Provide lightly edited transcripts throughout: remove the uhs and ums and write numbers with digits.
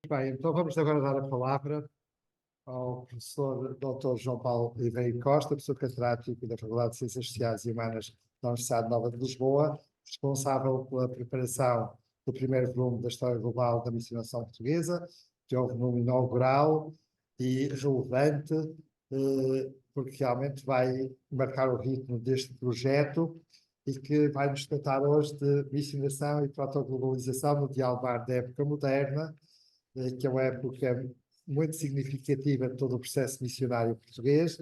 Bem, então vamos agora dar a palavra ao professor Dr. João Paulo Oliveira Costa, professor catedrático da Faculdade de Ciências Sociais e Humanas da Universidade Nova de Lisboa, responsável pela preparação do primeiro volume da História Global da Missionação Portuguesa, que é um volume inaugural e relevante, porque realmente vai marcar o ritmo deste projeto e que vai nos tratar hoje de missionação e protoglobalização no diálogo da época moderna, que é uma época muito significativa de todo o processo missionário português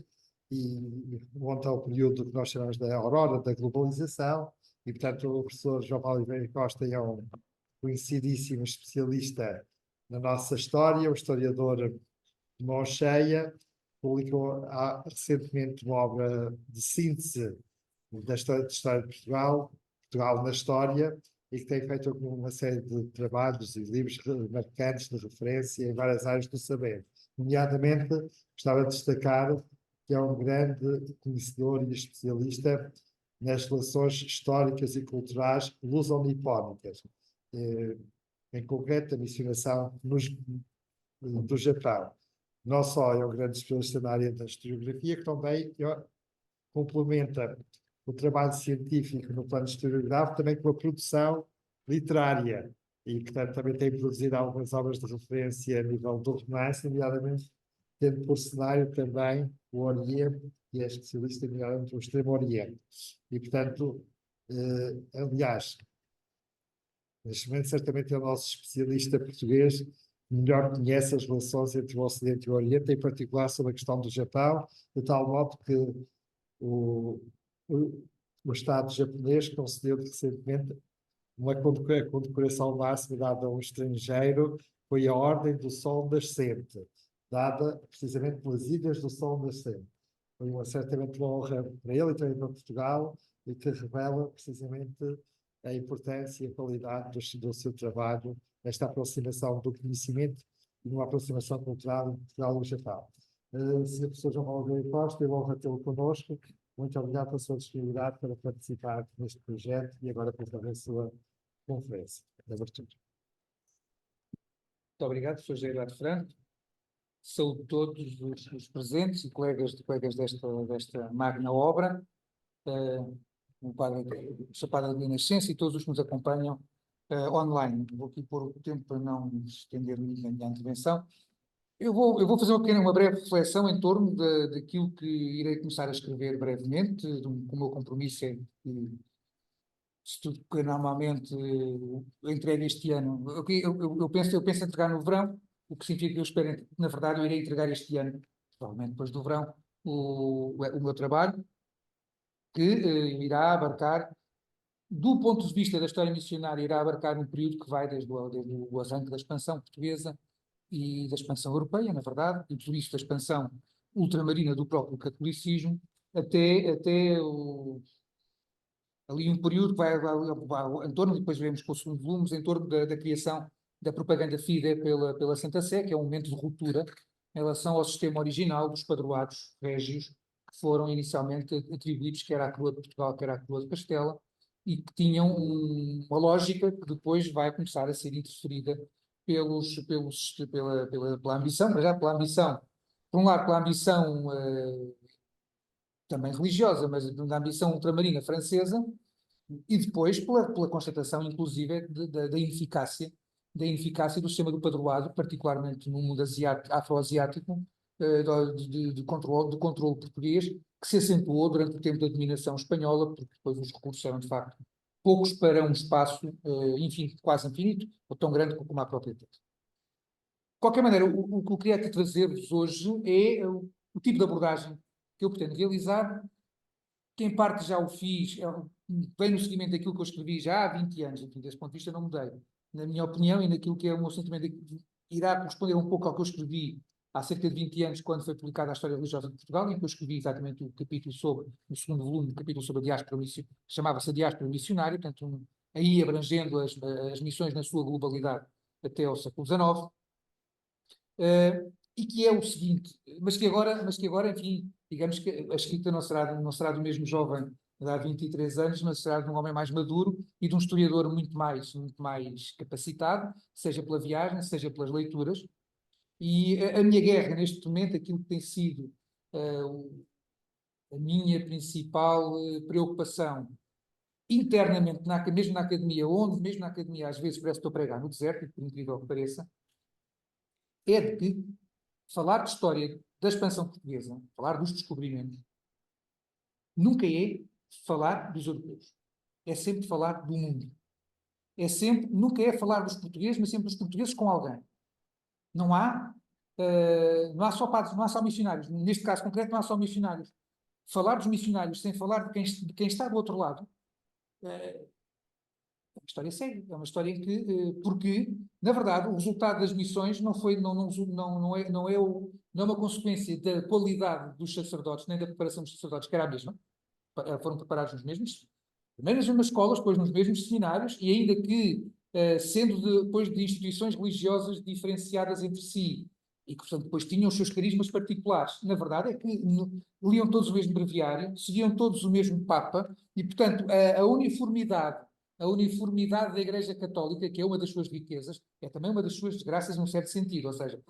e monta o período que nós chamamos da aurora da globalização e, portanto, o professor João Paulo Oliveira Costa é um conhecidíssimo especialista na nossa história, um historiador de mão cheia, publicou recentemente uma obra de síntese da história de Portugal, Portugal na História, e que tem feito uma série de trabalhos e livros marcantes de referência em várias áreas do saber. Nomeadamente, gostava de destacar que é um grande conhecedor e especialista nas relações históricas e culturais luso-nipónicas, em concreto a missionação do Japão. Não só é um grande especialista na área da historiografia, que também complementa o trabalho científico no plano historiográfico também com a produção literária e, portanto, também tem produzido algumas obras de referência a nível do romance, nomeadamente tendo por cenário também o Oriente e é especialista nomeadamente no Extremo Oriente. E, portanto, aliás, neste momento certamente é o nosso especialista português que melhor conhece as relações entre o Ocidente e o Oriente, em particular sobre a questão do Japão, de tal modo que o, o Estado japonês concedeu recentemente uma condecoração máxima dada a um estrangeiro, foi a Ordem do Sol Nascente, dada precisamente pelas Ilhas do Sol Nascente. Foi certamente uma honra para ele e também para Portugal, e que revela precisamente a importância e a qualidade do seu trabalho nesta aproximação do conhecimento e numa aproximação cultural entre Portugal e o Japão. Sr. Professor João Paulo Costa, eu honro tê-lo connosco. Muito obrigado pela sua disponibilidade para participar neste projeto e agora para fazer a sua conferência de abertura. Muito obrigado, Sr. Gerardo Franco. Saúdo todos os presentes e colegas desta magna obra, o Sr. Padre de Nascença e todos os que nos acompanham online. Vou aqui pôr o tempo para não estender muito a minha intervenção. Eu vou fazer uma breve reflexão em torno daquilo que irei começar a escrever brevemente, com o meu compromisso é que se tudo que normalmente entregue este ano. Eu penso entregar no verão, o que significa que eu espero, na verdade, eu irei entregar este ano, provavelmente depois do verão, o meu trabalho, que irá abarcar, do ponto de vista da história missionária, irá abarcar um período que vai desde o arranque da expansão portuguesa e da expansão europeia, na verdade, e por isso da expansão ultramarina do próprio catolicismo, até ali um período que vai em torno, depois veremos com o segundo volume, em torno da criação da propaganda fide pela Santa Sé, que é um momento de ruptura em relação ao sistema original dos padroados régios que foram inicialmente atribuídos, quer à coroa de Portugal, quer à coroa de Castela, e que tinham uma lógica que depois vai começar a ser interferida pela ambição, mas já pela ambição, por um lado pela ambição também religiosa, mas da ambição ultramarina francesa, e depois pela constatação, inclusive, da ineficácia do sistema do padroado, particularmente no mundo afro-asiático, de controle português, que se acentuou durante o tempo da dominação espanhola, porque depois os recursos eram, de facto, poucos para um espaço quase infinito, ou tão grande como a própria terra. De qualquer maneira, o que eu queria aqui trazer-vos hoje é o tipo de abordagem que eu pretendo realizar, que em parte já o fiz, vem no seguimento daquilo que eu escrevi já há 20 anos, enfim, desse ponto de vista não mudei. Na minha opinião e naquilo que é o meu sentimento, irá corresponder um pouco ao que eu escrevi há cerca de 20 anos, quando foi publicada a História Religiosa de Portugal, em que eu escrevi exatamente o capítulo no segundo volume, o capítulo sobre a diáspora missionária, chamava-se a diáspora missionária, portanto, aí abrangendo as missões na sua globalidade até ao século XIX. E que é o seguinte, mas que agora, enfim, digamos que a escrita não será do mesmo jovem há 23 anos, na sociedade de um homem mais maduro e de um historiador muito mais capacitado, seja pela viagem, seja pelas leituras. E a minha guerra, neste momento, aquilo que tem sido a minha principal preocupação internamente, mesmo na academia, mesmo na academia, às vezes parece que estou a pregar no deserto, por incrível que pareça, é de que falar de história da expansão portuguesa, falar dos descobrimentos, nunca é falar dos europeus. É sempre falar do mundo. Nunca é falar dos portugueses, mas sempre dos portugueses com alguém. Não há, não há só padres, não há só missionários. Neste caso concreto, não há só missionários. Falar dos missionários sem falar de quem está do outro lado, é uma história séria. É uma história em que, porque, na verdade, o resultado das missões não é uma consequência da qualidade dos sacerdotes, nem da preparação dos sacerdotes, que era a mesma. Foram preparados nos mesmos, primeiro nas mesmas escolas, depois nos mesmos seminários, e ainda que, sendo depois de instituições religiosas diferenciadas entre si, e que, portanto, depois tinham os seus carismas particulares, na verdade é que liam todos o mesmo breviário, seguiam todos o mesmo Papa, e, portanto, a uniformidade da Igreja Católica, que é uma das suas riquezas, é também uma das suas desgraças num certo sentido, ou seja,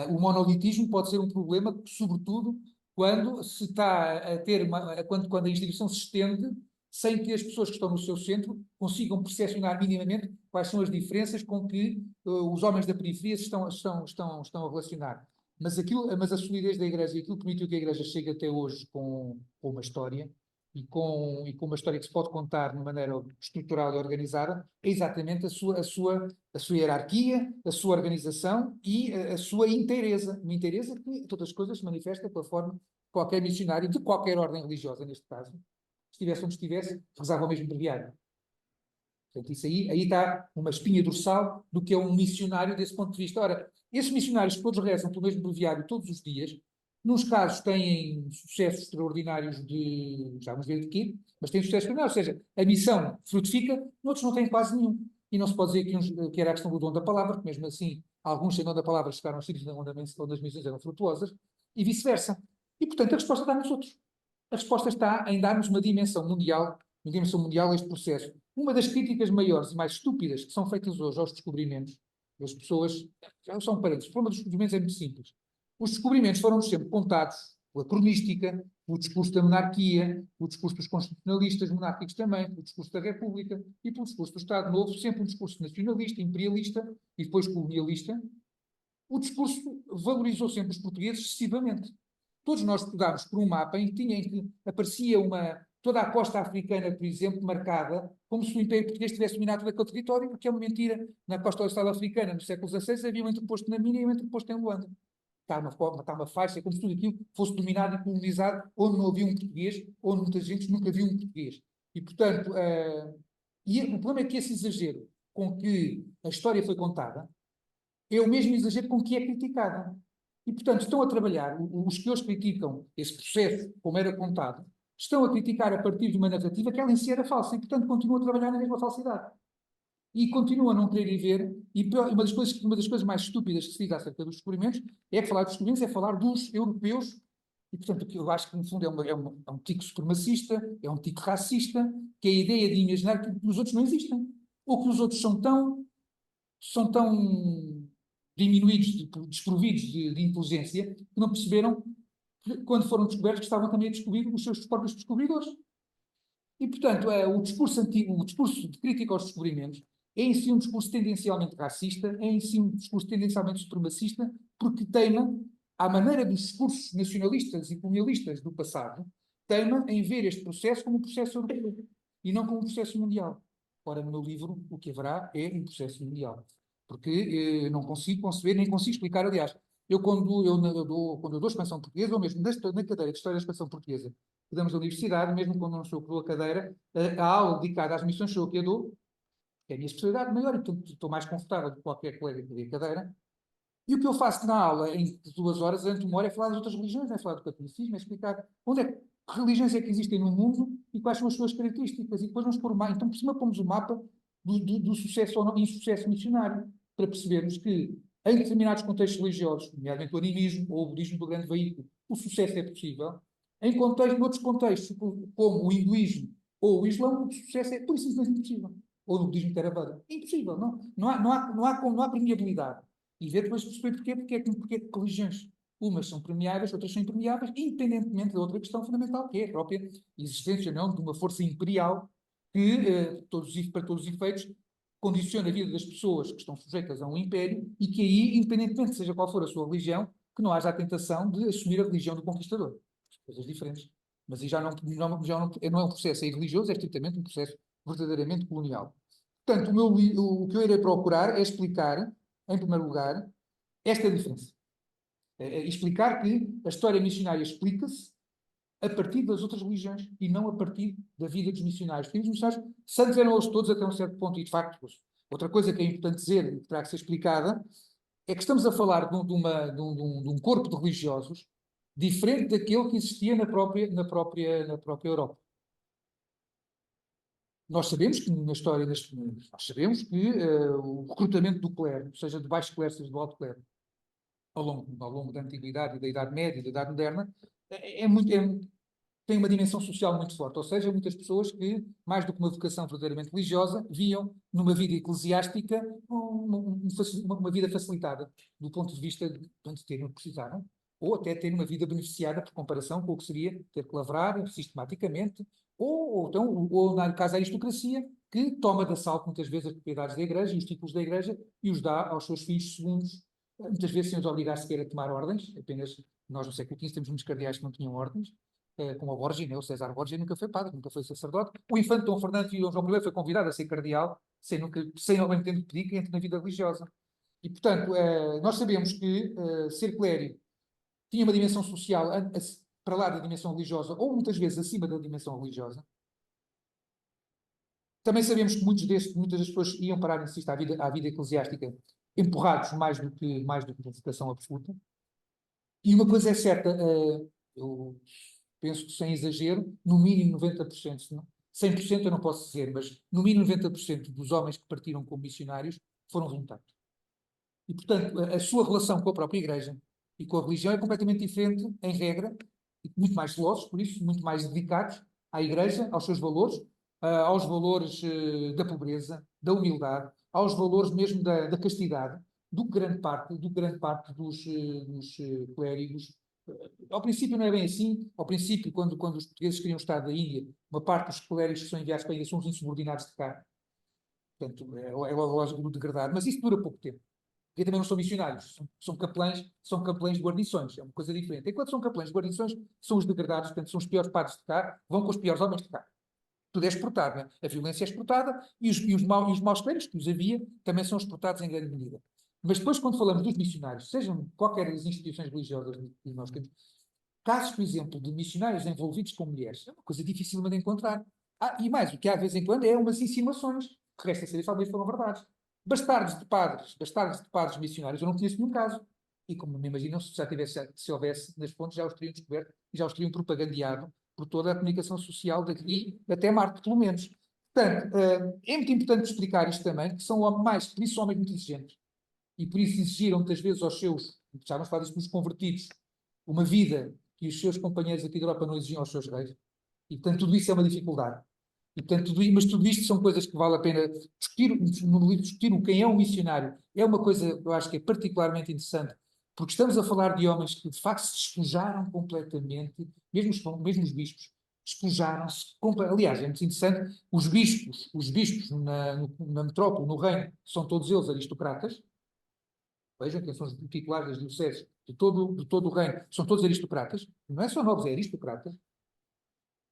o monolitismo pode ser um problema, sobretudo, quando se está a ter quando a instituição se estende sem que as pessoas que estão no seu centro consigam percepcionar minimamente quais são as diferenças com que os homens da periferia se estão a relacionar. Mas a solidez da Igreja e aquilo que permitiu que a Igreja chegue até hoje com uma história e com uma história que se pode contar de maneira estrutural e organizada, é exatamente a sua hierarquia, a sua organização e a sua inteireza. Uma inteireza que, de todas as coisas, se manifesta pela forma que qualquer missionário, de qualquer ordem religiosa, neste caso, estivesse onde estivesse, rezava o mesmo breviário. Portanto, isso aí está uma espinha dorsal do que é um missionário desse ponto de vista. Ora, esses missionários que todos rezam pelo mesmo breviário todos os dias, nos casos têm sucessos extraordinários já vamos ver de quê, mas têm sucesso extraordinário, ou seja, a missão frutifica, noutros não têm quase nenhum. E não se pode dizer que era a questão do dom da palavra, porque mesmo assim, alguns sem dom da palavra chegaram aos sítios onde as missões eram frutuosas, e vice-versa. E, portanto, a resposta está nos outros. A resposta está em darmos uma dimensão mundial a este processo. Uma das críticas maiores e mais estúpidas que são feitas hoje aos descobrimentos, as pessoas, já são parênteses, o problema dos descobrimentos é muito simples. Os descobrimentos foram-nos sempre contados pela cronística, pelo discurso da monarquia, pelo discurso dos constitucionalistas monárquicos também, pelo discurso da República e pelo discurso do Estado Novo, sempre um discurso nacionalista, imperialista e depois colonialista. O discurso valorizou sempre os portugueses excessivamente. Todos nós estudámos por um mapa em que aparecia toda a costa africana, por exemplo, marcada, como se o Império Português tivesse dominado todo aquele território, o que é uma mentira. Na costa ocidental africana, no século XVI, havia um entreposto na Mina e um entreposto em Luanda. Está uma faixa, como se tudo aquilo fosse dominado e colonizado, onde não havia um português, onde muita gente nunca viu um português. E, portanto, o problema é que esse exagero com que a história foi contada é o mesmo exagero com que é criticada. E, portanto, estão a trabalhar, os que hoje criticam esse processo, como era contado, estão a criticar a partir de uma narrativa que ela em si era falsa, e, portanto, continuam a trabalhar na mesma falsidade. E continuam a não quererem ver, e uma das coisas mais estúpidas que se diz acerca dos descobrimentos é que falar dos descobrimentos é falar dos europeus, e, portanto, eu acho que, no fundo, é um tico supremacista, é um tico racista, que é a ideia de imaginar que os outros não existem, ou que os outros são tão diminuídos, desprovidos de inteligência, que não perceberam que, quando foram descobertos, que estavam também a descobrir os seus próprios descobridores. E, portanto, o discurso antigo, o discurso de crítica aos descobrimentos, é em si um discurso tendencialmente racista, é em si um discurso tendencialmente supremacista, porque teima, à maneira dos discursos nacionalistas e colonialistas do passado, teima em ver este processo como um processo europeu e não como um processo mundial. Ora, no meu livro, o que haverá é um processo mundial. Porque não consigo conceber, nem consigo explicar, aliás, quando eu dou expansão portuguesa, ou mesmo na cadeira de História da Expansão Portuguesa, que damos na universidade, mesmo quando não sou eu que dou a cadeira, a aula dedicada às missões sou eu que a dou, que é a minha especialidade maior, e portanto estou mais confortável do que qualquer colega que dê a cadeira. E o que eu faço na aula, em 2 horas, antes de uma hora, é falar das outras religiões, é falar do catolicismo, é explicar que religiões é que existem no mundo e quais são as suas características. E depois vamos pôr o mapa. Então, por cima, pomos o mapa do sucesso ou não, insucesso missionário, para percebermos que, em determinados contextos religiosos, nomeadamente o animismo ou o budismo do grande veículo, o sucesso é possível. Noutros contextos, como o hinduísmo Ou o Islão, o sucesso é por isso simplesmente impossível. Ou no budismo Theravada. Impossível, não há permeabilidade. E ver depois perceber porque é que religiões, umas são permeáveis, outras são impermeáveis, independentemente da outra questão fundamental, que é a própria existência não, de uma força imperial que, para todos os efeitos, condiciona a vida das pessoas que estão sujeitas a um império e que aí, independentemente seja qual for a sua religião, que não haja a tentação de assumir a religião do conquistador. Coisas diferentes. Mas aí já não é um processo religioso, é estritamente um processo verdadeiramente colonial. Portanto, o que eu irei procurar é explicar, em primeiro lugar, esta diferença. Explicar que a história missionária explica-se a partir das outras religiões e não a partir da vida dos missionários. Porque os missionários, santos eram eles todos até um certo ponto, e de facto, outra coisa que é importante dizer e que terá que ser explicada, é que estamos a falar de um corpo de religiosos diferente daquele que existia na própria Europa. Nós sabemos que na história, nós sabemos que o recrutamento do clero, seja de baixo clero, seja do alto clero, ao longo da Antiguidade e da Idade Média e da Idade Moderna, tem uma dimensão social muito forte. Ou seja, muitas pessoas que, mais do que uma vocação verdadeiramente religiosa, viam numa vida eclesiástica uma vida facilitada, do ponto de vista de terem o que precisaram, ou até ter uma vida beneficiada por comparação com o que seria ter que lavrar sistematicamente, ou no caso da aristocracia, que toma de assalto muitas vezes as propriedades da igreja e os títulos da igreja e os dá aos seus filhos segundos, muitas vezes sem os obrigar sequer a tomar ordens. Apenas nós no século XV temos muitos cardeais que não tinham ordens, como a Borgia, né? O César Borgia nunca foi padre, nunca foi sacerdote. O infante Dom Fernando e Dom João I foi convidado a ser cardeal, sem ao mesmo tempo pedir que entre na vida religiosa. E, portanto, nós sabemos que ser clérigo tinha uma dimensão social para lá da dimensão religiosa, ou muitas vezes acima da dimensão religiosa. Também sabemos que muitas das pessoas iam parar, insisto, à vida eclesiástica, empurrados mais do que uma vocação absoluta. E uma coisa é certa, eu penso que sem exagero, no mínimo 90%, se não, 100% eu não posso dizer, mas no mínimo 90% dos homens que partiram como missionários foram voluntários. E, portanto, a sua relação com a própria Igreja e com a religião é completamente diferente, em regra, e muito mais zelosos, por isso, muito mais dedicados à Igreja, aos seus valores, aos valores da pobreza, da humildade, aos valores mesmo da castidade, do que grande parte dos clérigos. Ao princípio não é bem assim. Ao princípio, quando os portugueses queriam estar da Índia, uma parte dos clérigos que são enviados para a Índia são os insubordinados de cá. Portanto, é a lógica do degradado. Mas isso dura pouco tempo. Porque também não são missionários. São capelães de guarnições. É uma coisa diferente. Enquanto são capelães de guarnições, são os degradados. Portanto, são os piores padres de cá. Vão com os piores homens de cá. Tudo é exportado. Né? A violência é exportada e os maus clérigos que os havia também são exportados em grande medida. Mas depois, quando falamos dos missionários, sejam qualquer das instituições religiosas que nós temos, casos, por exemplo, de missionários envolvidos com mulheres, é uma coisa difícil de encontrar. E mais, o que há de vez em quando é umas insinuações, que resta saber se talvez foram verdades. Bastardos de padres missionários, eu não conheço nenhum caso. E como me imaginam, se houvesse nas fontes, já os teriam descoberto e já os teriam propagandeado por toda a comunicação social daqui até Marte, pelo menos. Portanto, é muito importante explicar isto também, que são por isso são homens muito exigentes. E por isso exigiram muitas vezes aos seus, já vamos falar disso nos convertidos, uma vida que os seus companheiros aqui da Europa não exigiam aos seus reis. E, portanto, tudo isso é uma dificuldade. E, portanto, mas tudo isto são coisas que vale a pena discutir. No livro, discutir o quem é um missionário é uma coisa que eu acho que é particularmente interessante, porque estamos a falar de homens que, de facto, se despojaram completamente, mesmo os bispos, despojaram-se. Aliás, é muito interessante, os bispos na metrópole, no reino, são todos eles aristocratas. Vejam quem são os titulares das dioceses de todo o reino, são todos aristocratas, não é só nobres, é aristocratas.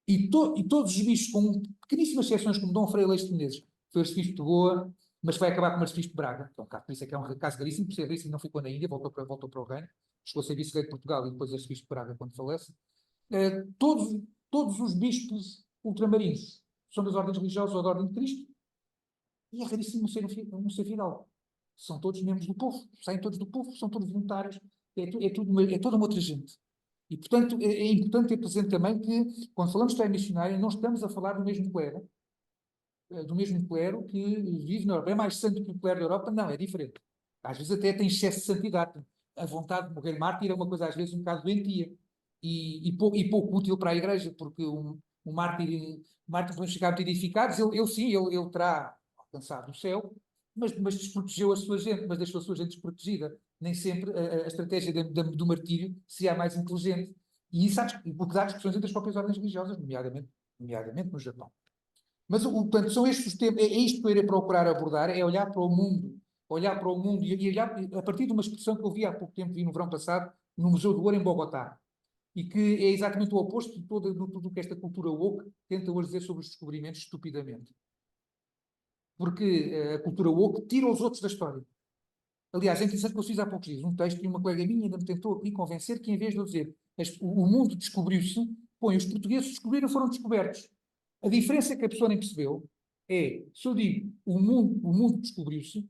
E todos os bispos, com pequeníssimas exceções, como Dom Frei Leixo de Menezes, foi arcebispo de Goa, mas vai acabar como arcebispo de Braga. Então, por isso é que é um caso raríssimo, por ser raríssimo, não ficou na Índia, voltou para o reino, chegou a ser vice-rei de Portugal e depois arcebispo de Braga quando falece. Todos os bispos ultramarinos são das ordens religiosas ou da ordem de Cristo, e é raríssimo não ser fidalgo. São todos membros do povo, saem todos do povo, são todos voluntários, é toda uma outra gente. E, portanto, é importante ter presente também que, quando falamos de história missionária, não estamos a falar do mesmo clero que vive na Europa. É mais santo que o clero da Europa? Não, é diferente. Às vezes até tem excesso de santidade. A vontade de morrer mártir é uma coisa, às vezes, um bocado doentia e pouco útil para a Igreja, porque mártir podemos ficar muito edificados, ele terá alcançado o céu, mas desprotegeu a sua gente, mas deixou a sua gente desprotegida. Nem sempre a estratégia do martírio seria a mais inteligente. E isso porque há discussões entre as próprias ordens religiosas, nomeadamente no Japão. Mas, portanto, são estes os temas, é isto que eu irei procurar abordar, é olhar para o mundo e olhar a partir de uma expressão que eu vi há pouco tempo, vi no verão passado, no Museu do Ouro em Bogotá, e que é exatamente o oposto de tudo o que esta cultura woke tenta hoje dizer sobre os descobrimentos, estupidamente. Porque a cultura woke tira os outros da história. Aliás, é interessante que eu fiz há poucos dias um texto e uma colega minha ainda me tentou aqui convencer que, em vez de eu dizer o mundo descobriu-se, põe os portugueses descobriram, foram descobertos. A diferença que a pessoa nem percebeu é, se eu digo o mundo descobriu-se,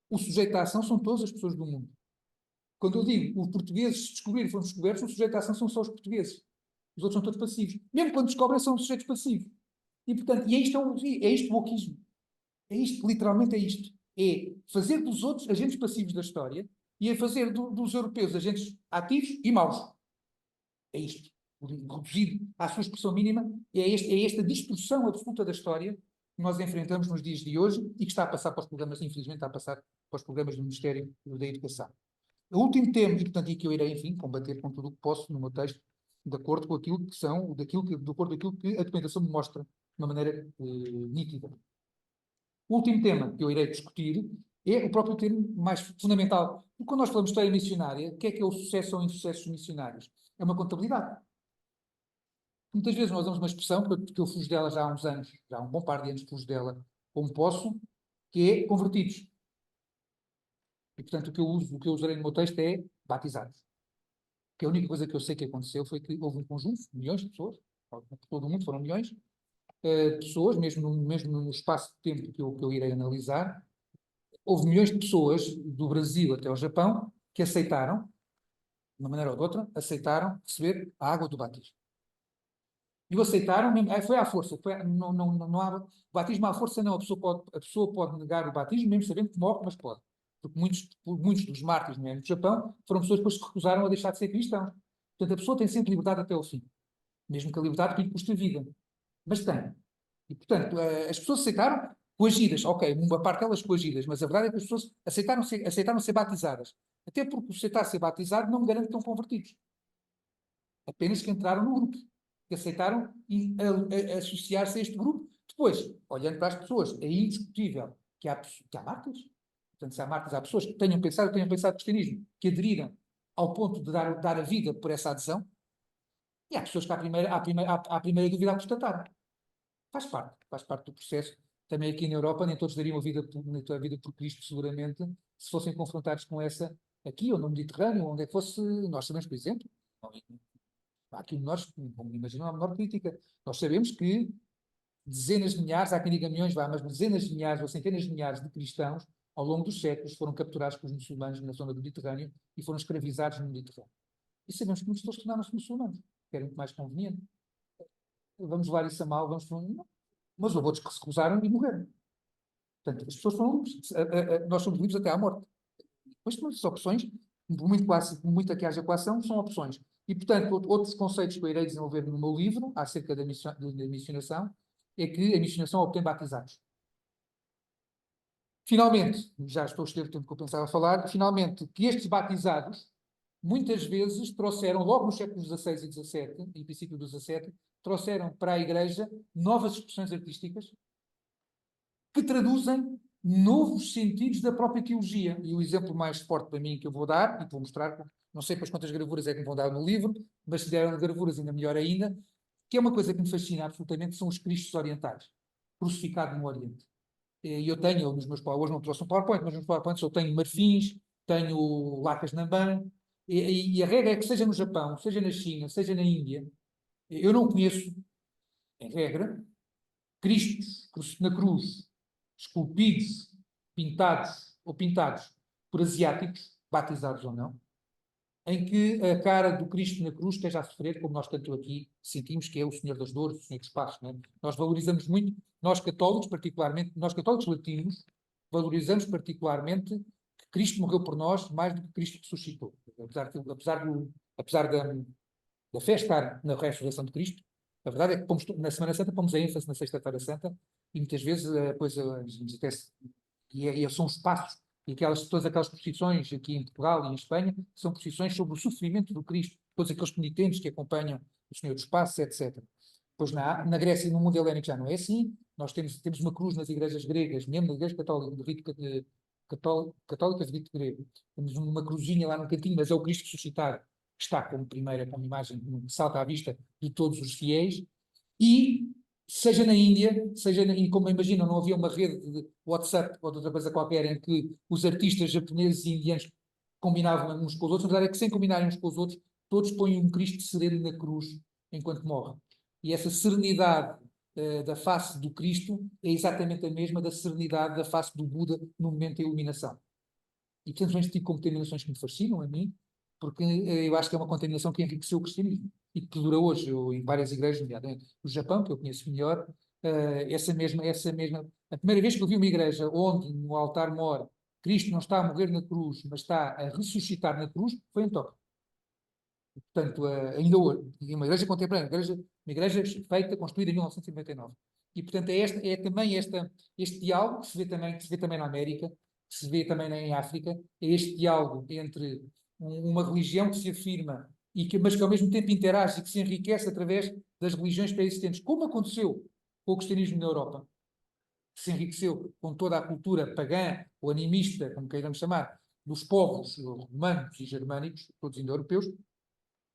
o sujeito à ação são todas as pessoas do mundo. Quando eu digo os portugueses descobriram e foram descobertos, o sujeito à ação são só os portugueses. Os outros são todos passivos. Mesmo quando descobrem, são os sujeitos passivos. E, portanto, é isto o wokeismo. É isto, literalmente é isto. É fazer dos outros agentes passivos da história e é fazer dos europeus agentes ativos e maus. É isto. Reduzido à sua expressão mínima, é esta distorção absoluta da história que nós enfrentamos nos dias de hoje e que está a passar para os programas, infelizmente, está a passar para os programas do Ministério da Educação. O último tema, e portanto, que eu irei, enfim, combater com tudo o que posso no meu texto, de acordo com aquilo que são, de acordo com aquilo que a documentação me mostra de uma maneira nítida. O último tema que eu irei discutir é o próprio tema mais fundamental. E quando nós falamos de história missionária, o que é o sucesso ou insucesso dos missionários? É uma contabilidade. Muitas vezes nós damos uma expressão, que eu fujo dela já há uns anos, já há um bom par de anos fujo dela, como posso, que é convertidos. E, portanto, o que eu usarei no meu texto é batizados. Que a única coisa que eu sei que aconteceu foi que houve um conjunto, milhões de pessoas, por todo o mundo foram milhões, pessoas, mesmo no espaço de tempo que eu irei analisar, houve milhões de pessoas do Brasil até ao Japão que aceitaram, de uma maneira ou de outra, aceitaram receber a água do batismo. E o aceitaram, foi à força. Não há, o batismo à força não. A pessoa pode negar o batismo, mesmo sabendo que morre, mas pode. Porque muitos dos mártires no Japão foram pessoas que se recusaram a deixar de ser cristãos. Portanto, a pessoa tem sempre liberdade até ao fim. Mesmo que a liberdade lhe custe a vida. Mas tem. E, portanto, as pessoas aceitaram coagidas. Ok, uma parte delas coagidas, mas a verdade é que as pessoas aceitaram ser batizadas. Até porque aceitar ser batizado não me garante que estão convertidos. Apenas que entraram no grupo. Que aceitaram associar-se a este grupo. Depois, olhando para as pessoas, é indiscutível que há mártires. Portanto, se há mártires, há pessoas que tenham pensado o cristianismo, que aderiram ao ponto de dar a vida por essa adesão, e há pessoas que à primeira dúvida constataram. Faz parte do processo. Também aqui na Europa, nem todos dariam a vida por Cristo, seguramente, se fossem confrontados com essa aqui, ou no Mediterrâneo, onde é que fosse. Nós sabemos, por exemplo, há aqui como imaginam, a menor crítica. Nós sabemos que dezenas de milhares, há quem diga milhões, mas dezenas de milhares ou centenas de milhares de cristãos, ao longo dos séculos, foram capturados pelos muçulmanos na zona do Mediterrâneo e foram escravizados no Mediterrâneo. E sabemos que muitos deles tornaram-se muçulmanos, que era muito mais conveniente. Vamos levar isso a mal, não. Mas houve outros que se recusaram e morreram. Portanto, as pessoas foram livres. Nós somos livres até à morte. Depois temos as opções, muito que haja coação, são opções. E, portanto, outros conceitos que eu irei desenvolver no meu livro, acerca da missionação, é que a missionação obtém batizados. Finalmente, já estou a exceder o tempo que eu pensava falar, finalmente, que estes batizados, muitas vezes, trouxeram, logo nos séculos XVI e XVII, e princípio do XVII, trouxeram para a Igreja novas expressões artísticas que traduzem novos sentidos da própria teologia. E o exemplo mais forte para mim que eu vou dar, e vou mostrar, não sei depois quantas gravuras é que me vão dar no livro, mas se deram gravuras ainda melhor ainda, que é uma coisa que me fascina absolutamente, são os Cristos orientais, crucificados no Oriente. E eu tenho nos meus PowerPoints, hoje não trouxe um PowerPoint, mas nos PowerPoints eu tenho marfins, tenho lacas Namban, e a regra é que seja no Japão, seja na China, seja na Índia, eu não conheço, em regra, Cristos na cruz, esculpidos, pintados por asiáticos, batizados ou não, em que a cara do Cristo na cruz esteja a sofrer, como nós tanto aqui sentimos, que é o Senhor das Dores, o Senhor dos Passos. Não é? Nós valorizamos muito, nós católicos particularmente, nós católicos latinos, valorizamos particularmente que Cristo morreu por nós mais do que Cristo ressuscitou. Apesar da fé estar na ressurreição de Cristo, A verdade é que na Semana Santa pomos a ênfase na Sexta-feira Santa e muitas vezes são os passos e todas aquelas procissões aqui em Portugal e em Espanha são procissões sobre o sofrimento do Cristo, todos aqueles penitentes que acompanham o Senhor dos Passos, etc. Pois na Grécia e no mundo helénico já não é assim. Nós temos uma cruz nas igrejas gregas, mesmo na igreja católica, de rito católica de rito grego. Temos uma cruzinha lá no cantinho, mas é o Cristo ressuscitado, que está como imagem que salta à vista de todos os fiéis. E, seja na Índia, e como imaginam, não havia uma rede de WhatsApp ou de outra coisa qualquer em que os artistas japoneses e indianos combinavam uns com os outros. A verdade é que, sem combinarem uns com os outros, todos põem um Cristo sereno na cruz enquanto morre. E essa serenidade da face do Cristo é exatamente a mesma da serenidade da face do Buda no momento da iluminação. E, portanto, são este tipo de contaminações que me fascinam a mim, porque eu acho que é uma contaminação que enriqueceu o cristianismo e que dura hoje. Em várias igrejas, nomeadamente no Japão, que eu conheço melhor, a primeira vez que eu vi uma igreja onde no altar mora Cristo não está a morrer na cruz, mas está a ressuscitar na cruz, foi em Tóquio. Portanto, ainda hoje, uma igreja contemporânea, uma igreja feita, construída em 1999. E, portanto, é também este diálogo que se vê também na América, que se vê também em África, é este diálogo entre uma religião que se afirma, mas que ao mesmo tempo interage e que se enriquece através das religiões pré-existentes, como aconteceu com o cristianismo na Europa, que se enriqueceu com toda a cultura pagã ou animista, como queiramos chamar, dos povos romanos e germânicos, todos indo-europeus.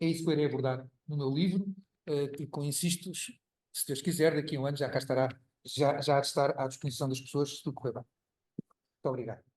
É isso que eu irei abordar no meu livro, que, insisto, se Deus quiser, daqui a um ano já cá estará, já há de estar à disposição das pessoas, se tudo correr bem. Muito obrigado.